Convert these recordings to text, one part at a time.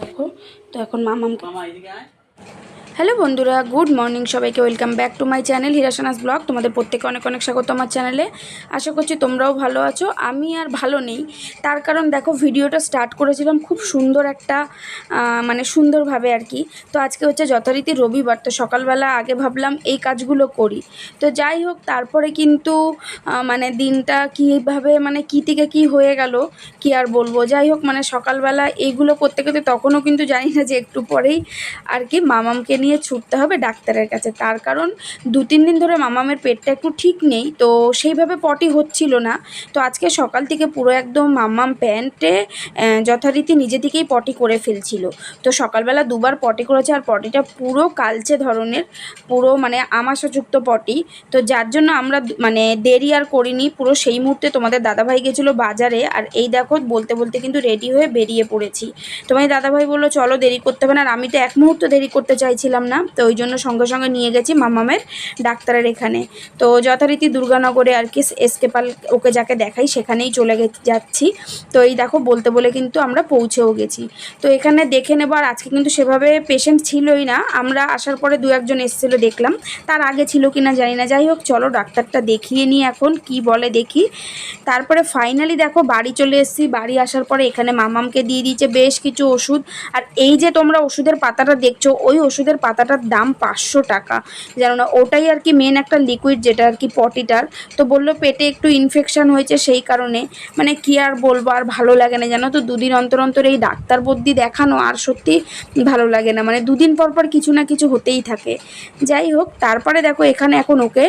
দেখো। তো এখন মামামকে হ্যালো বন্ধুরা, গুড মর্নিং সবাইকে, welcome back to my channel Hirashanas blog. তোমাদের প্রত্যেকে অনেক অনেক স্বাগত আমার চ্যানেলে। আশা করছি তোমরাও ভালো আছো। আমি আর ভালো নেই, তার কারণ দেখো ভিডিওটা স্টার্ট করেছিলাম খুব সুন্দর একটা মানে সুন্দরভাবে আর কি। তো আজকে হচ্ছে যথারীতি রবিবার, তো সকালবেলা আগে ভাবলাম এই কাজগুলো করি। তো যাই হোক, তারপরে কিন্তু মানে দিনটা কীভাবে মানে কী থেকে কী হয়ে গেল কি আর বলবো। যাই হোক, মানে সকালবেলা এইগুলো করতে করতে তখনও কিন্তু জানি না যে একটু পরেই আর কি মামামকে নিয়ে ছুটতে হবে ডাক্তারের কাছে। তার কারণ 2-3 দিন ধরে মামামের পেটটা একটু ঠিক নেই, তো সেইভাবে পটি হচ্ছিল না। তো আজকে সকাল থেকে পুরো একদম মামাম প্যান্টে যথারীতি নিজে থেকেই পটি করে ফেলছিল। তো সকালবেলা দুবার পটি করেছে, আর পটিটা পুরো কালচে ধরনের, পুরো মানে আমাশাযুক্ত পটি। তো যার জন্য আমরা মানে দেরি আর করিনি, পুরো সেই মুহূর্তে তোমাদের দাদাভাই গেছিলো বাজারে। আর এই দেখো বলতে বলতে কিন্তু রেডি হয়ে বেরিয়ে পড়েছি। তোমাদের দাদাভাই বললো চলো, দেরি করতে হবে না। আর আমি তো এক মুহূর্ত দেরি করতে চাইছিলাম না, তো ওই জন্য সঙ্গে সঙ্গে নিয়ে গেছি মামামের ডাক্তারের এখানে। তো যথারীতি দুর্গানগরে আর কি এসকেপাল ওকে যাকে দেখাই সেখানেই চলে যাচ্ছি। তো এই দেখো বলতে বলে কিন্তু আমরা পৌঁছেও গেছি। তো এখানে দেখে নেব। আর আজকে কিন্তু সেভাবে পেশেন্ট ছিলই না, আমরা আসার পরে 2-1 জন এসেছিলো দেখলাম, তার আগে ছিল কি না জানি না। যাই হোক চলো ডাক্তারটা দেখিয়ে নিই এখন কি বলে দেখি। তারপরে ফাইনালি দেখো বাড়ি চলে এসেছি। বাড়ি আসার পরে এখানে মামামকে দিয়ে দিয়েছে বেশ কিছু ওষুধ। আর এই যে তোমরা ওষুধের পাতাটা দেখছো, ওই ওষুধের পাতাটার দাম 500 টাকা, জানো না? ওটাই আর কি মেন একটা লিকুইড যেটা আর কি পটিটার। তো বললো পেটে একটু ইনফেকশান হয়েছে সেই কারণে। মানে কি আর বলবো, আর ভালো লাগে না জানো তো, 2 দিন অন্তর অন্তর এই ডাক্তার বদ্যি দেখানো আর সত্যি ভালো লাগে না। মানে 2 দিন পর পর কিছু না কিছু হতেই থাকে। যাই হোক, তারপরে দেখো এখানে এখন ওকে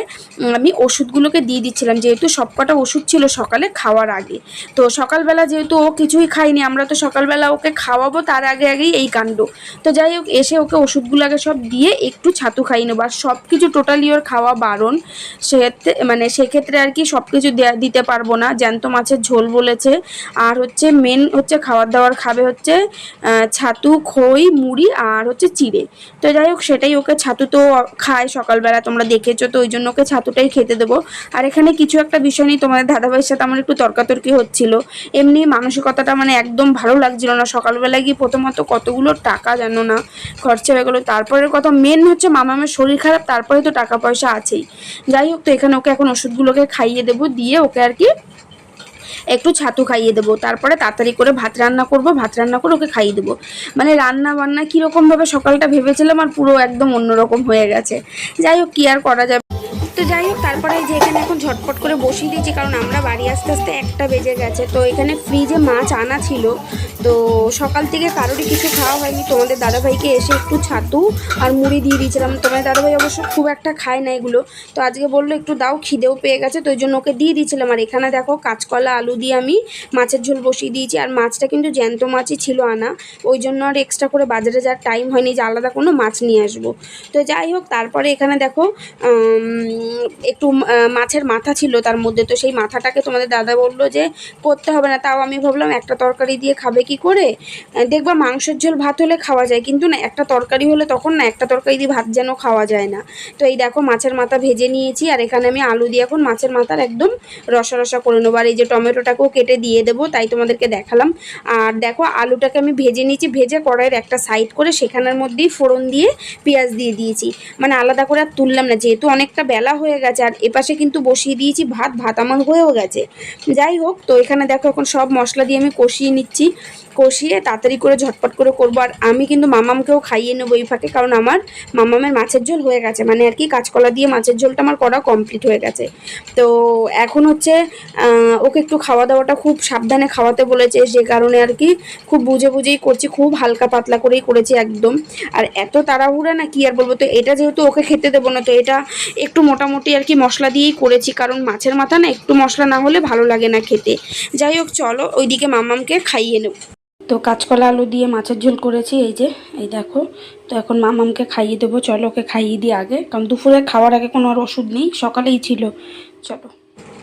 আমি ওষুধগুলোকে দিয়ে দিচ্ছিলাম, যেহেতু সবকটা ওষুধ ছিল সকালে খাওয়ার আগে। তো সকালবেলা যেহেতু ও কিছুই খায়নি, আমরা তো সকালবেলা ওকে খাওয়াবো তার আগেই এই কাণ্ড। তো যাই হোক, এসে ওকে ওষুধগুলো আগে সব দিয়ে একটু ছাতু খাইয়ে নেবো। আর সব কিছু টোটালি ওর খাওয়া বারণ, মানে সেক্ষেত্রে আর কি সব কিছু দিতে পারবো না। জ্যান্ত মাছের ঝোল বলেছে, আর হচ্ছে মেন হচ্ছে খাবার দাবার খাবে হচ্ছে ছাতু, খই, মুড়ি আর হচ্ছে চিড়ে। তো যাই হোক, সেটাই ওকে, ছাতু তো খায় সকালবেলা তোমরা দেখেছো, তো ওই জন্য ওকে ছাতুটাই খেতে দেবো। আর এখানে কিছু একটা বিষয় নিয়ে তোমাদের দাদাভাইয়ের সাথে আমার একটু তর্কাতর্কি হচ্ছিল। এমনি মানসিকতাটা মানে একদম ভালো লাগছিল না। সকালবেলা গিয়ে প্রথমত কতগুলো টাকা জানো না খরচা হয়ে গেলো। তারপরের কথা মেন হচ্ছে মামামের শরীর খারাপ, তারপরে তো টাকা পয়সা আছেই। যাই হোক, তো এখানে ওকে এখন ওষুধগুলোকে খাইয়ে দেবো, দিয়ে ওকে আর কি একটু ছাতু খাইয়ে দেবো। তারপরে তাড়াতাড়ি করে ভাত রান্না করব, ভাত রান্না করে ওকে খাইয়ে দেবো। মানে রান্না বান্না কীরকমভাবে সকালটা ভেবেছিলাম আর পুরো একদম অন্যরকম হয়ে গেছে। যাই হোক, কী আর করা যাবে। তো যাই হোক, তারপরে যে এখানে এখন ঝটপট করে বসিয়ে দিয়েছি, কারণ আমরা বাড়ি আস্তে আস্তে 1টা বেজে গেছে। তো এখানে ফ্রিজে মাছ আনা ছিল, তো সকাল থেকে কারোরই কিছু খাওয়া হয়নি। তোমাদের দাদাভাইকে এসে একটু ছাতু আর মুড়ি দিয়ে দিয়েছিলাম। তোমাদের দাদাভাই অবশ্য খুব একটা খায় না এগুলো, তো আজকে বললো একটু দাও, খিদেও পেয়ে গেছে, তো ওই জন্য ওকে দিয়ে দিয়েছিলাম। আর এখানে দেখো কাঁচকলা আলু দিয়ে আমি মাছের ঝোল বসিয়ে দিয়েছি। আর মাছটা কিন্তু জ্যান্ত মাছই ছিল আনা, ওই জন্য আর এক্সট্রা করে বাজারে যাওয়ার টাইম হয়নি যে আলাদা কোনো মাছ নিয়ে আসবো। তো যাই হোক, তারপরে এখানে দেখো একটু মাছের মাথা ছিল তার মধ্যে, তো সেই মাথাটাকে তোমাদের দাদা বললো যে করতে হবে না। তাও আমি ভাবলাম একটা তরকারি দিয়ে খাবে কি করে, দেখবা মাংসের ঝোল ভাত হলে খাওয়া যায়, কিন্তু না একটা তরকারি হলে তখন না একটা তরকারি দিয়ে ভাত যেন খাওয়া যায় না। তো এই দেখো মাছের মাথা ভেজে নিয়েছি, আর এখানে আমি আলু দিয়ে এখন মাছের মাথার একদম রসা রসা করে নেবো। আর এই যে টমেটোটাকেও কেটে দিয়ে দেবো, তাই তোমাদেরকে দেখালাম। আর দেখো আলুটাকে আমি ভেজে নিয়েছি, ভেজে কড়াইয়ের একটা সাইড করে সেখানের মধ্যেই ফোড়ন দিয়ে পেঁয়াজ দিয়ে দিয়েছি। মানে আলাদা করে আর তুললাম না, যেহেতু অনেকটা বেলা হয়ে গেছে। আর এপাশে কিন্তু বসিয়ে দিয়েছি ভাত, ভাত আমার হয়েও গেছে। যাই হোক, তো এখানে দেখো এখন সব মশলা দিয়ে আমি কষিয়ে নিচ্ছি, কষিয়ে তাড়াতাড়ি করে ঝটপট করে করবো। আর আমি কিন্তু মামামকেও খাইয়ে নেবো এই ফাঁকে, কারণ আমার মামামের মাছের ঝোল হয়ে গেছে, মানে আর কি কাঁচকলা দিয়ে মাছের ঝোলটা আমার করা কমপ্লিট হয়ে গেছে। তো এখন হচ্ছে ওকে একটু খাওয়া দাওয়াটা খুব সাবধানে খাওয়াতে বলেছে, যে কারণে আর কি খুব বুঝে বুঝেই করছি, খুব হালকা পাতলা করেই করেছি একদম। আর এত তাড়াহুড়া না কি আর বলবো। তো এটা যেহেতু ওকে খেতে দেবো না, তো এটা একটু মোটামুটি আর কি মশলা দিয়েই করেছি, কারণ মাছের মাথা না একটু মশলা না হলে ভালো লাগে না খেতে। যাই হোক চলো, ওইদিকে মামামকে খাইয়ে নেব। তো কাঁচকলা আলু দিয়ে মাছের ঝোল করেছি, এই যে এই দেখো। তো এখন মামামকে খাইয়ে দেবো, চলো ওকে খাইয়ে দিই আগে, কারণ দুপুরে খাওয়ার আগে কোনো আর ওষুধ নেই, সকালেই ছিল। চলো,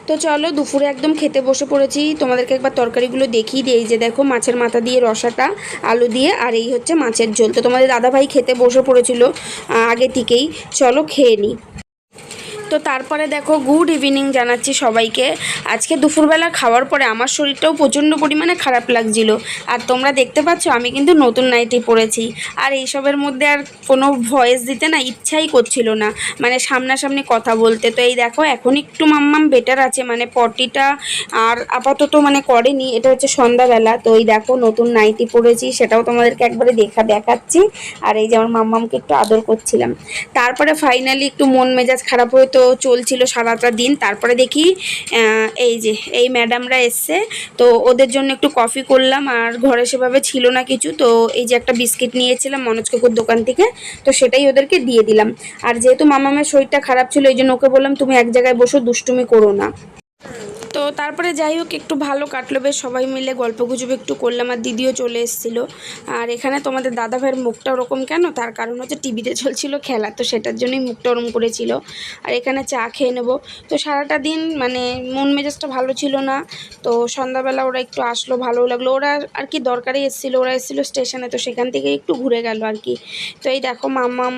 তো চলো দুপুরে একদম খেতে বসে পড়েছি। তোমাদেরকে একবার তরকারিগুলো দেখিয়ে দিই। এই যে দেখো মাছের মাথা দিয়ে রসাটা, আলু দিয়ে, আর এই হচ্ছে মাছের ঝোল। তো তোমাদের দাদাভাই খেতে বসে পড়েছিল আগে থেকেই, চলো খেয়ে নিই। তো তারপরে দেখো গুড ইভিনিং জানাচ্ছি সবাইকে। আজকে দুপুরবেলা খাওয়ার পরে আমার শরীরটাও প্রচণ্ড পরিমাণে খারাপ লাগছিল। আর তোমরা দেখতে পাচ্ছ আমি কিন্তু নতুন নাইটি পরেছি। আর এইসবের মধ্যে আর কোনো ভয়েস দিতে না ইচ্ছাই করছিল না, মানে সামনাসামনি কথা বলতে। তো এই দেখো এখন একটু মাম্মাম বেটার আছে, মানে পটিটা আর আপাতত মানে করেনি। এটা হচ্ছে সন্ধ্যাবেলা। তো এই দেখো নতুন নাইটি পরেছি, সেটাও তোমাদেরকে একবারে দেখাচ্ছি। আর এই যে আমার মাম্মামকে একটু আদর করছিলাম। তারপরে ফাইনালি একটু মন মেজাজ খারাপ হয়ে তো চলছিল সারাটা দিন। তারপরে দেখি এই যে এই ম্যাডামরা এসছে, তো ওদের জন্য একটু কফি করলাম। আর ঘরে সেভাবে ছিল না কিছু, তো এই যে একটা বিস্কিট নিয়েছিলাম মনোজ কাকুর দোকান থেকে, তো সেটাই ওদেরকে দিয়ে দিলাম। আর যেহেতু মামামের শরীরটা খারাপ ছিল এই জন্য ওকে বললাম তুমি এক জায়গায় বসো, দুষ্টুমি করো না। তো তারপরে যাই হোক একটু ভালো কাটলো, বেশ সবাই মিলে গল্প গুজব একটু করলাম। আর দিদিও চলে এসেছিলো। আর এখানে তোমাদের দাদা ভাইয়ের মুখটা ওরকম কেন, তার কারণ হচ্ছে টিভিতে চলছিল খেলা, তো সেটার জন্যই মুখটা ওরম করেছিল। আর এখানে চা খেয়ে নেবো। তো সারাটা দিন মানে মন মেজাজটা ভালো ছিল না। তো সন্ধ্যাবেলা ওরা একটু আসলো, ভালো লাগলো। ওরা আর কি দরকারে এসেছিলো, ওরা এসেছিলো স্টেশনে, তো সেখান থেকে একটু ঘুরে গেল আর কি। তো এই দেখো মাম্মাম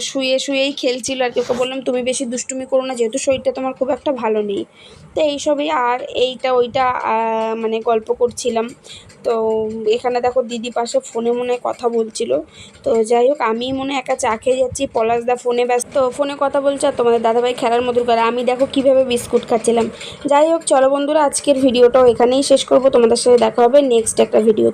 শুয়েই খেলছিল আর কি। ওকে বললাম তুমি বেশি দুষ্টুমি করো না, যেহেতু শরীরটা তোমার খুব একটা ভালো নেই। তো এইসবই। আর এইটা ওইটা মানে গল্প করছিলাম। তো এখানে দেখো দিদি পাশে ফোনে মনে কথা বলছিল। তো যাই হোক আমি মনে একা চা খেয়ে যাচ্ছি, পলাশদা ফোনে ব্যস্ত, ফোনে কথা বলছে, আর তোমাদের দাদাভাই খেলার মধুর করে আমি দেখো কীভাবে বিস্কুট খাচ্ছিলাম। যাই হোক চলো বন্ধুরা, আজকের ভিডিওটাও এখানেই শেষ করব। তোমাদের সাথে দেখা হবে নেক্সট একটা ভিডিও।